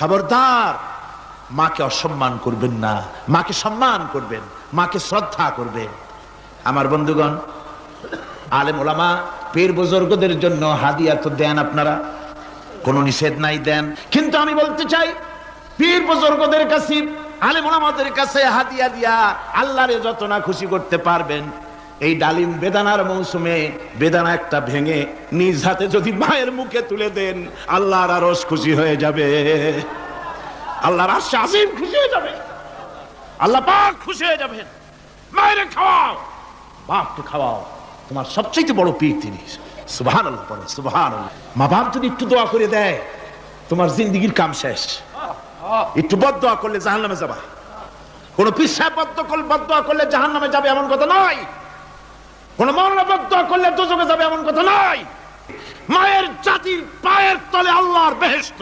খবরদার মাকে অসম্মান করবেন না, মাকে সম্মান করবেন, মাকে শ্রদ্ধা করবেন। আমার বন্ধুগণ, আলেম ওলামা পীর বুজুর্গদের জন্য হাদিয়া তো দেন, আপনারা কোনো নিষেধ নাই, দেন। কিন্তু আমি বলতে চাই, পীর বুজুর্গদের কাছে, আলেম ওলামাদের কাছে হাদিয়া দিয়া আল্লাহরে যত না খুশি করতে পারবেন, এই ডালিম বেদানার মৌসুমে বেদানা একটা ভেঙে নিজ হাতে যদি মায়ের মুখে তুলে দেন, আল্লাহর আরশ খুশি হয়ে যাবে, আল্লাহর আরশ আজিম খুশি হয়ে যাবে, আল্লাহ পাক খুশি হয়ে যাবেন। মায়ের খাওয়াও, বাপকে খাওয়াও, তোমার সবচেয়ে বড় পীর তিনি। সুবহানাল্লাহ, পড়ো সুবহানাল্লাহ। মা বাপ যদি একটু দোয়া করে দেয়, তোমার জিন্দেগীর কাম শেষ। একটু বদদোয়া করলে জাহান্নামে যাবা। কোন পীর সাহেব বদদোয়া করলে জাহান্নামে যাবে এমন কথা নয়, কোন মাওলানা বদদোয়া করলে দোজখে যাবে এমন কথা নয়। মায়ের জাতির পায়ের তলে আল্লাহর বেহেশত।